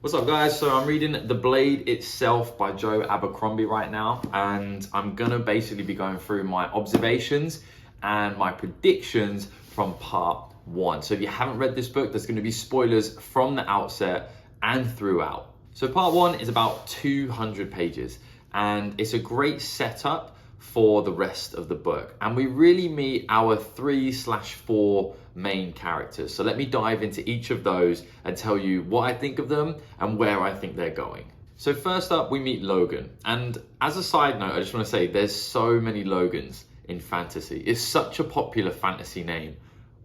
What's up, guys? So I'm reading The Blade Itself by Joe Abercrombie right now, and I'm gonna basically be going through my observations and my predictions from part one. So if you haven't read this book, there's gonna be spoilers from the outset and throughout. So part one is about 200 pages, and it's a great setup for the rest of the book. And we really meet our 3/4 main characters. So let me dive into each of those and tell you what I think of them and where I think they're going. So first up, we meet Logen. And as a side note, I just want to say there's so many Logans in fantasy. It's such a popular fantasy name.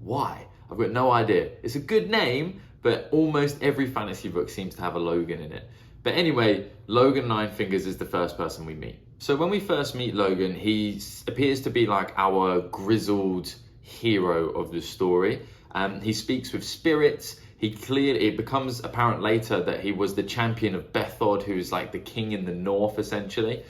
Why? I've got no idea. It's a good name, but almost every fantasy book seems to have a Logen in it. But anyway, Logen Ninefingers is the first person we meet. So when we first meet Logen, he appears to be like our grizzled hero of the story. He speaks with spirits. It becomes apparent later that he was the champion of Bethod, who's like the king in the north, essentially.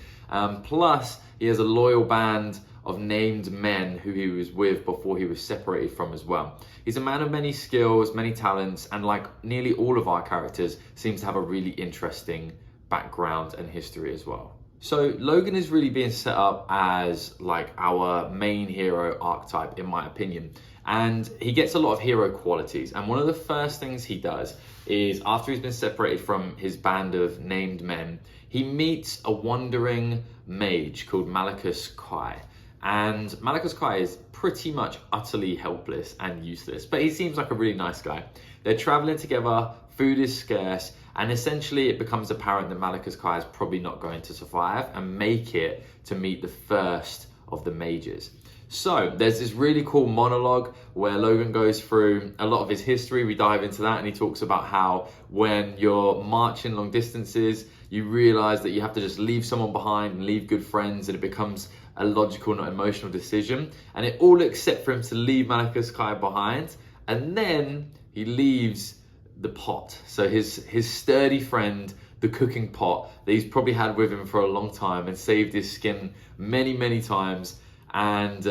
Plus, he has a loyal band of named men who he was with before he was separated from as well. He's a man of many skills, many talents, and like nearly all of our characters, seems to have a really interesting background and history as well. So Logen is really being set up as like our main hero archetype, in my opinion. And he gets a lot of hero qualities. And one of the first things he does is, after he's been separated from his band of named men, he meets a wandering mage called Malacus Quai. And Malacus Quai is pretty much utterly helpless and useless, but he seems like a really nice guy. They're traveling together, food is scarce, and essentially it becomes apparent that Malacus Quai is probably not going to survive and make it to meet the first of the mages. So there's this really cool monologue where Logen goes through a lot of his history. We dive into that, and he talks about how when you're marching long distances, you realize that you have to just leave someone behind and leave good friends, and it becomes a logical, not emotional decision. And it all except for him to leave Malacus Quai behind, and then he leaves the pot. So his sturdy friend, the cooking pot that he's probably had with him for a long time and saved his skin many times, and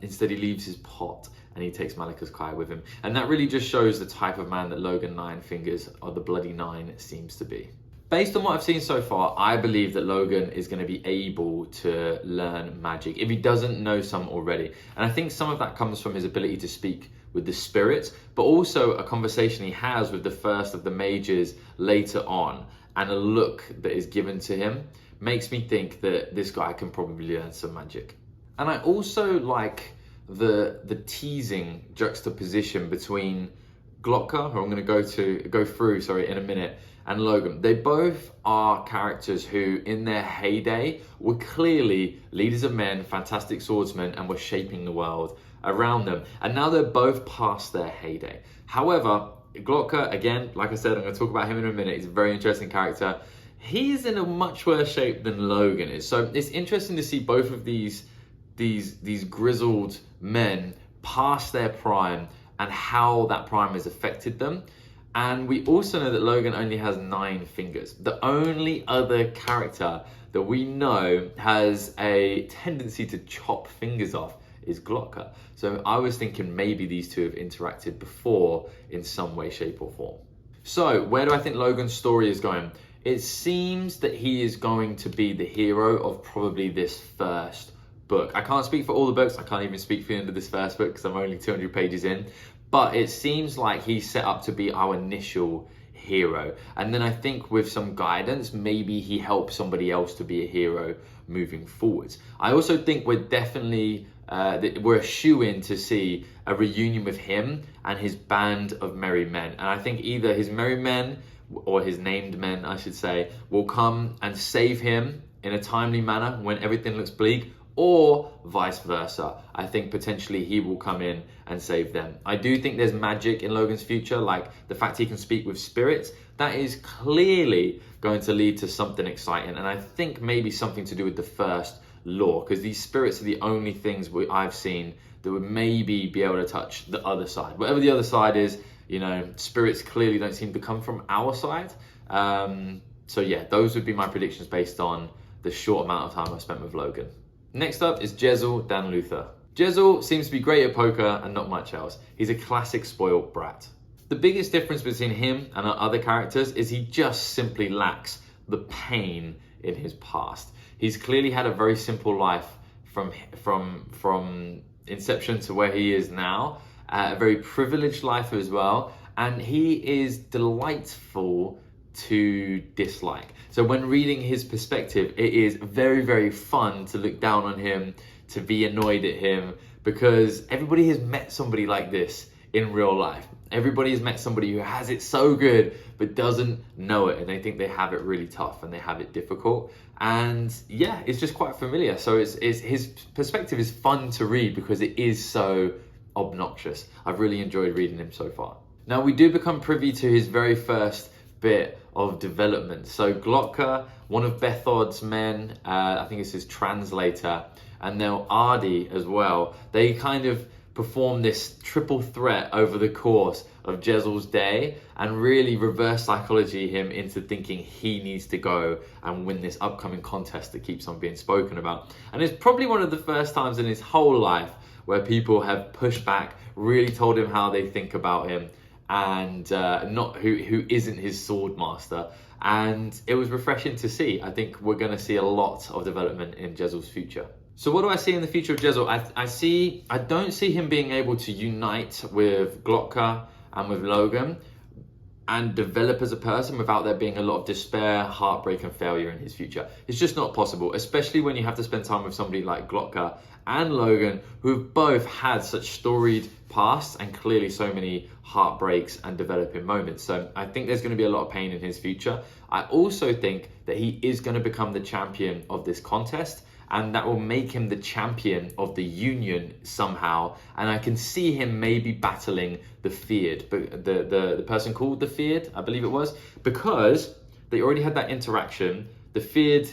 instead he leaves his pot and he takes Malacus Quai with him. And that really just shows the type of man that Logen Ninefingers, or the Bloody Nine, seems to be. Based on what I've seen so far, I believe that Logen is going to be able to learn magic if he doesn't know some already. And I think some of that comes from his ability to speak with the spirits, but also a conversation he has with the first of the mages later on, and a look that is given to him makes me think that this guy can probably learn some magic. And I also like the teasing juxtaposition between Glotka, who I'm going to go through in a minute, and Logen. They both are characters who, in their heyday, were clearly leaders of men, fantastic swordsmen, and were shaping the world around them. And now they're both past their heyday. However, Glotka, again, like I said, I'm going to talk about him in a minute. He's a very interesting character. He's in a much worse shape than Logen is. So it's interesting to see both of these grizzled men past their prime and how that prime has affected them. And we also know that Logen only has 9 fingers. The only other character that we know has a tendency to chop fingers off is Glotka. So I was thinking maybe these two have interacted before in some way, shape or form. So where do I think Logen's story is going? It seems that he is going to be the hero of probably this first book. I can't speak for all the books. I can't even speak for the end of this first book because I'm only 200 pages in. But it seems like he's set up to be our initial hero. And then I think with some guidance, maybe he helps somebody else to be a hero moving forwards. I also think we're definitely, we're a shoo-in to see a reunion with him and his band of merry men. And I think either his merry men, or his named men, I should say, will come and save him in a timely manner when everything looks bleak, or vice versa. I think potentially he will come in and save them. I do think there's magic in Logen's future, like the fact he can speak with spirits. That is clearly going to lead to something exciting, and I think maybe something to do with the first law, because these spirits are the only things I've seen that would maybe be able to touch the other side. Whatever the other side is, you know, spirits clearly don't seem to come from our side. So yeah, those would be my predictions based on the short amount of time I spent with Logen. Next up is Jezel Dan Luthar. Jezel seems to be great at poker and not much else. He's a classic spoiled brat. The biggest difference between him and our other characters is he just simply lacks the pain in his past. He's clearly had a very simple life from inception to where he is now, a very privileged life as well, and he is delightful to dislike. So when reading his perspective, it is very, very fun to look down on him, to be annoyed at him, because everybody has met somebody like this in real life. Everybody has met somebody who has it so good but doesn't know it, and they think they have it really tough and they have it difficult. And yeah, it's just quite familiar. So it's his perspective is fun to read because it is so obnoxious. I've really enjoyed reading him so far. Now we do become privy to his very first bit of development. So Glotka, one of Bethod's men, I think it's his translator, and now Ardi as well, they kind of perform this triple threat over the course of Jezel's day and really reverse psychology him into thinking he needs to go and win this upcoming contest that keeps on being spoken about. And it's probably one of the first times in his whole life where people have pushed back, really told him how they think about him, and not who isn't his sword master. And it was refreshing to see. I think we're going to see a lot of development in Jezel's future. So what do I see in the future of Jezel? I don't see him being able to unite with Glotka and with Logen and develop as a person without there being a lot of despair, heartbreak and failure in his future. It's just not possible, especially when you have to spend time with somebody like Glotka and Logen, who have both had such storied pasts and clearly so many heartbreaks and developing moments. So I think there's going to be a lot of pain in his future. I also think that he is going to become the champion of this contest, and that will make him the champion of the Union somehow. And I can see him maybe battling the Feared, but the person called the Feared, I believe it was, because they already had that interaction. The Feared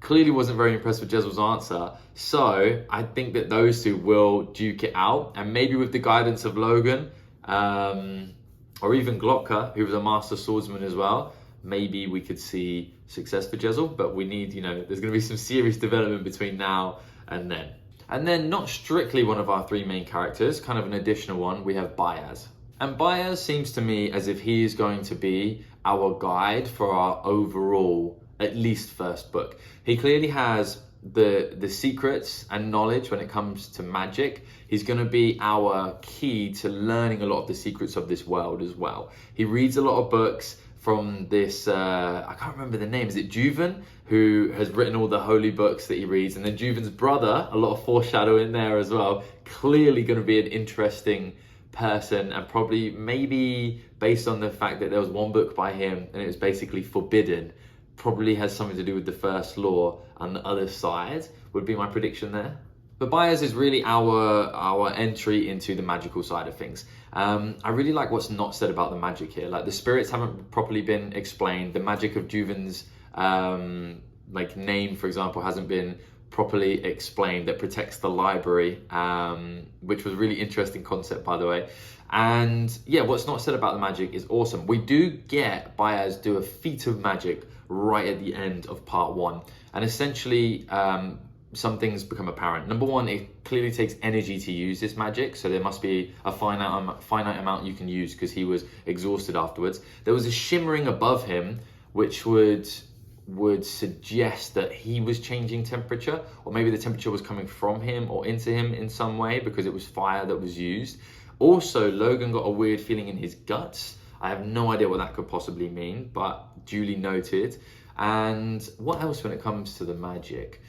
clearly wasn't very impressed with Jezel's answer, so I think that those two will duke it out, and maybe with the guidance of Logen, or even Glotka, who was a master swordsman as well, maybe we could see success for Jezel, but we need, there's going to be some serious development between now and then. And then, not strictly one of our three main characters, kind of an additional one, we have Bayaz. And Bayaz seems to me as if he is going to be our guide for our overall, at least first book. He clearly has the secrets and knowledge when it comes to magic. He's going to be our key to learning a lot of the secrets of this world as well. He reads a lot of books from this, I can't remember the name, is it Juven, who has written all the holy books that he reads, and then Juven's brother, a lot of foreshadowing there as well, clearly going to be an interesting person, and probably maybe based on the fact that there was one book by him and it was basically forbidden, probably has something to do with the first law on the other side, would be my prediction there. But Bayaz is really our entry into the magical side of things. I really like what's not said about the magic here. Like, the spirits haven't properly been explained. The magic of Juven's name, for example, hasn't been properly explained, that protects the library, which was a really interesting concept, by the way. And yeah, what's not said about the magic is awesome. We do get Bayaz do a feat of magic right at the end of part 1, and essentially some things become apparent. Number one, it clearly takes energy to use this magic, so there must be a finite amount you can use, because he was exhausted afterwards. There was a shimmering above him, which would suggest that he was changing temperature, or maybe the temperature was coming from him or into him in some way, because it was fire that was used. Also, Logen got a weird feeling in his guts. I have no idea what that could possibly mean, but duly noted. And what else when it comes to the magic?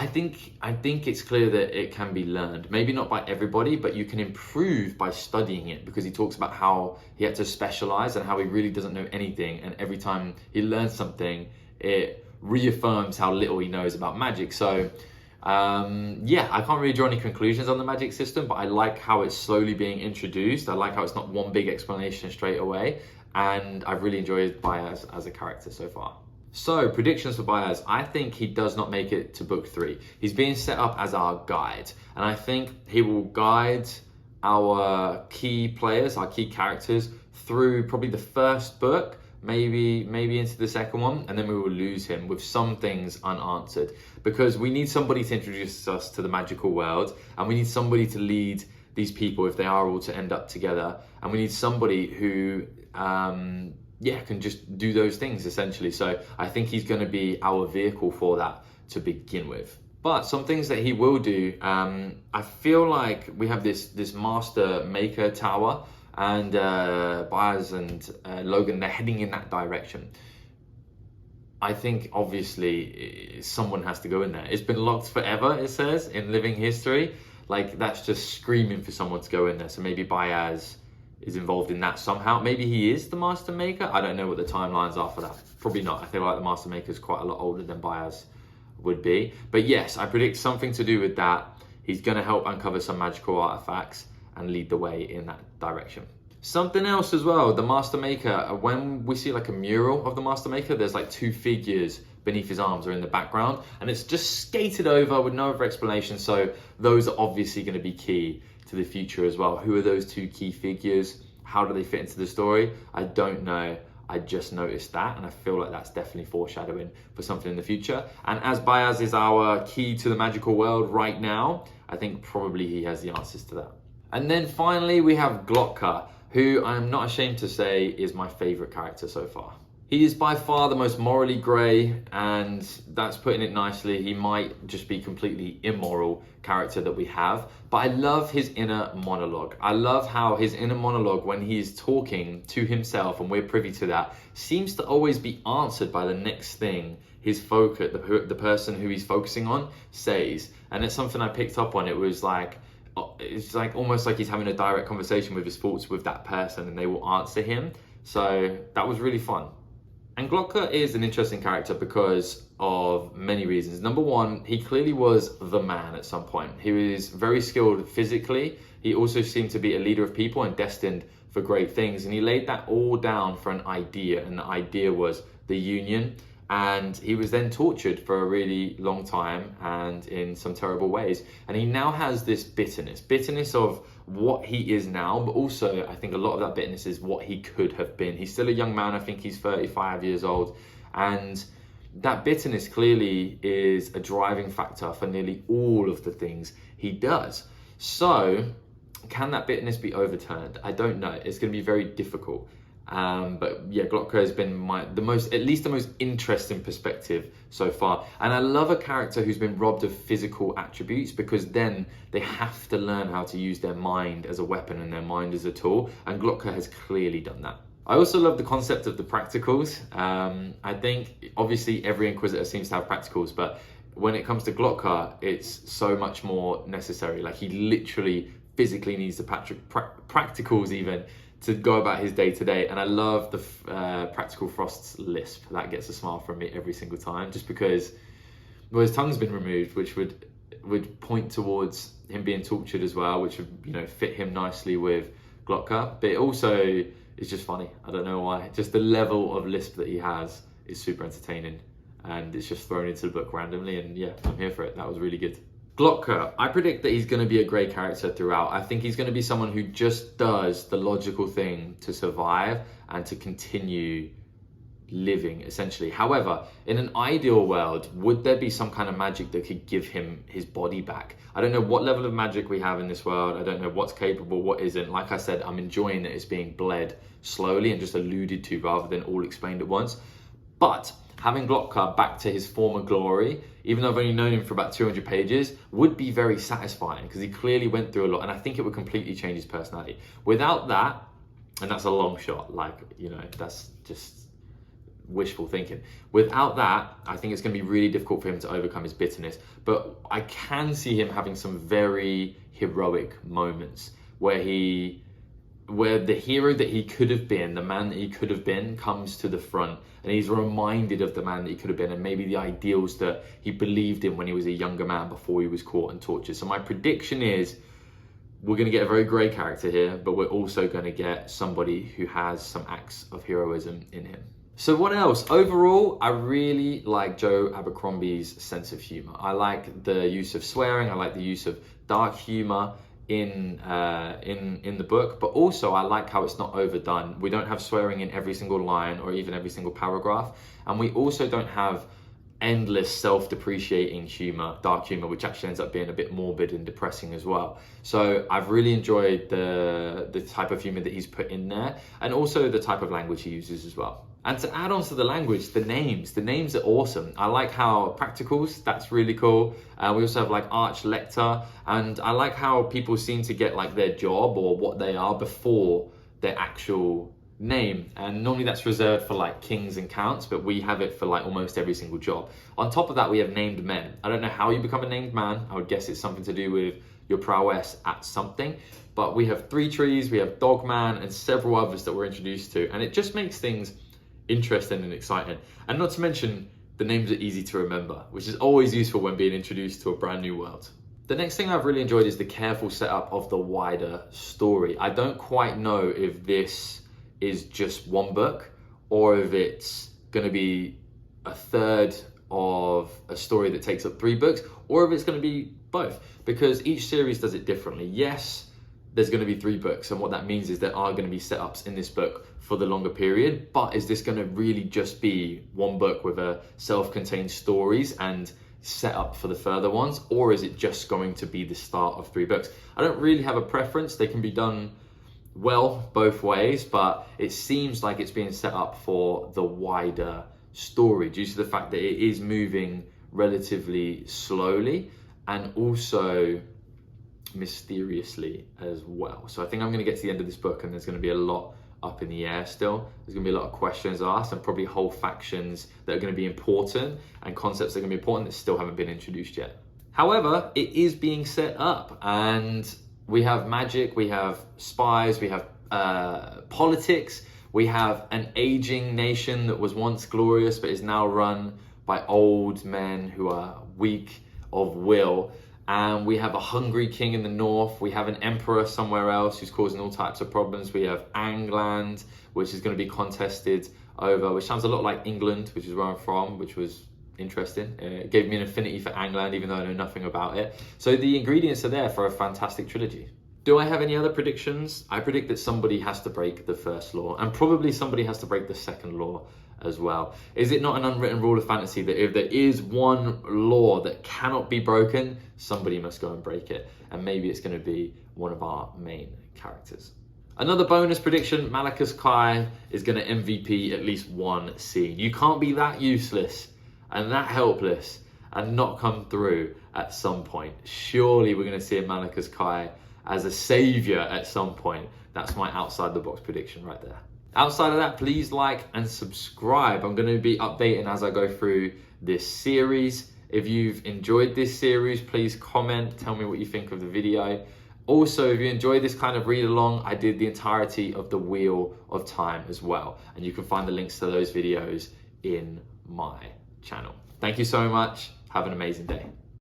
I think it's clear that it can be learned. Maybe not by everybody, but you can improve by studying it, because he talks about how he had to specialize and how he really doesn't know anything. And every time he learns something, it reaffirms how little he knows about magic. So yeah, I can't really draw any conclusions on the magic system, but I like how it's slowly being introduced. I like how it's not one big explanation straight away. And I've really enjoyed Bayaz as a character so far. So, predictions for Bayaz. I think he does not make it to book 3. He's being set up as our guide, and I think he will guide our key players, our key characters, through probably the first book, maybe into the second one, and then we will lose him with some things unanswered, because we need somebody to introduce us to the magical world, and we need somebody to lead these people if they are all to end up together. And we need somebody who, can just do those things essentially. So I think he's going to be our vehicle for that to begin with. But some things that he will do, I feel like we have this master maker tower, and Bayaz and Logen, they're heading in that direction. I think obviously someone has to go in there. It's been locked forever, it says, in living history. Like, that's just screaming for someone to go in there. So maybe Bayaz is involved in that somehow. Maybe he is the master maker. I don't know what the timelines are for that. Probably not. I feel like the master maker is quite a lot older than Bayaz would be. But yes, I predict something to do with that. He's going to help uncover some magical artifacts and lead the way in that direction. Something else as well, the master maker, when we see like a mural of the master maker, there's like two figures beneath his arms or in the background, and it's just skated over with no other explanation. So those are obviously going to be key to the future as well. Who are those two key figures? How do they fit into the story? I don't know. I just noticed that, and I feel like that's definitely foreshadowing for something in the future. And as Bayaz is our key to the magical world right now, I think probably he has the answers to that. And then finally we have Glotka, who I'm not ashamed to say is my favorite character so far. He is by far the most morally grey, and that's putting it nicely. He might just be completely immoral character that we have, but I love his inner monologue. I love how his inner monologue, when he's talking to himself, and we're privy to that, seems to always be answered by the next thing his focus, the person who he's focusing on, says. And it's something I picked up on. It's like almost like he's having a direct conversation with his thoughts with that person, and they will answer him. So that was really fun. And Glotka is an interesting character because of many reasons. Number one, he clearly was the man at some point. He was very skilled physically. He also seemed to be a leader of people and destined for great things. And he laid that all down for an idea. And the idea was the Union. And he was then tortured for a really long time and in some terrible ways. And he now has this bitterness of what he is now, but also I think a lot of that bitterness is what he could have been. He's still a young man. I think he's 35 years old. And that bitterness clearly is a driving factor for nearly all of the things he does. So can that bitterness be overturned? I don't know. It's going to be very difficult. But yeah, Glotka has been the most interesting perspective so far. And I love a character who's been robbed of physical attributes, because then they have to learn how to use their mind as a weapon and their mind as a tool. And Glotka has clearly done that. I also love the concept of the practicals. I think obviously every Inquisitor seems to have practicals, but when it comes to Glotka, it's so much more necessary. Like, he literally physically needs the practicals even to go about his day to day. And I love the Practical Frost's lisp. That gets a smile from me every single time, just because, well, his tongue's been removed, which would point towards him being tortured as well, which would, you know, fit him nicely with Glotka. But it also is just funny. I don't know why. Just the level of lisp that he has is super entertaining, and it's just thrown into the book randomly. And yeah, I'm here for it. That was really good. Glotka, I predict that he's going to be a great character throughout. I think he's going to be someone who just does the logical thing to survive and to continue living, essentially. However, in an ideal world, would there be some kind of magic that could give him his body back? I don't know what level of magic we have in this world. I don't know what's capable, what isn't. Like I said, I'm enjoying that it's being bled slowly and just alluded to rather than all explained at once. But having Glotka back to his former glory, even though I've only known him for about 200 pages, would be very satisfying, because he clearly went through a lot, and I think it would completely change his personality. Without that, and that's a long shot, like, you know, that's just wishful thinking. Without that, I think it's going to be really difficult for him to overcome his bitterness. But I can see him having some very heroic moments where the hero that he could have been, the man that he could have been, comes to the front, and he's reminded of the man that he could have been, and maybe the ideals that he believed in when he was a younger man before he was caught and tortured. So my prediction is we're going to get a very grey character here, but we're also going to get somebody who has some acts of heroism in him. So what else? Overall, I really like Joe Abercrombie's sense of humor. I like the use of swearing. I like the use of dark humor in the book, but also I like how it's not overdone. We don't have swearing in every single line or even every single paragraph, and we also don't have endless self-depreciating humor, dark humor, which actually ends up being a bit morbid and depressing as well. So I've really enjoyed the type of humor that he's put in there, and also the type of language he uses as well. And to add on to the language, the names are awesome. I like how practicals, that's really cool. We also have like arch lector, and I like how people seem to get like their job or what they are before their actual name, and normally that's reserved for like kings and counts, but we have it for like almost every single job. On top of that, we have named men. I don't know how you become a named man. I would guess it's something to do with your prowess at something, but we have 3 trees, we have dogman, and several others that we're introduced to, and it just makes things interesting and exciting. And not to mention, the names are easy to remember, which is always useful when being introduced to a brand new world. The next thing I've really enjoyed is the careful setup of the wider story. I don't quite know if this is just one book or if it's going to be a third of a story that takes up 3 books, or if it's going to be both, because each series does it differently. Yes, there's going to be 3 books, and what that means is there are going to be setups in this book for the longer period, but is this going to really just be one book with a self-contained stories and set up for the further ones, or is it just going to be the start of 3 books? I don't really have a preference. They can be done well both ways, but it seems like it's being set up for the wider story due to the fact that it is moving relatively slowly and also mysteriously as well. So I think I'm going to get to the end of this book and there's going to be a lot up in the air still. There's going to be a lot of questions asked and probably whole factions that are going to be important and concepts that are going to be important that still haven't been introduced yet. However, it is being set up, and we have magic, we have spies, we have politics, we have an aging nation that was once glorious but is now run by old men who are weak of will. And we have a hungry king in the north. We have an emperor somewhere else who's causing all types of problems. We have Angland, which is going to be contested over, which sounds a lot like England, which is where I'm from, which was interesting. It gave me an affinity for Angland, even though I know nothing about it. So the ingredients are there for a fantastic trilogy. Do I have any other predictions? I predict that somebody has to break the first law, and probably somebody has to break the second law as well. Is it not an unwritten rule of fantasy that if there is one law that cannot be broken, somebody must go and break it? And maybe it's going to be one of our main characters. Another bonus prediction, Malacus Quai is going to MVP at least one scene. You can't be that useless and that helpless and not come through at some point. Surely we're going to see a Malacus Quai as a savior at some point. That's my outside the box prediction right there. Outside of that, please like and subscribe. I'm going to be updating as I go through this series. If you've enjoyed this series, please comment, tell me what you think of the video. Also, if you enjoyed this kind of read along, I did the entirety of the Wheel of Time as well. And you can find the links to those videos in my channel. Thank you so much. Have an amazing day.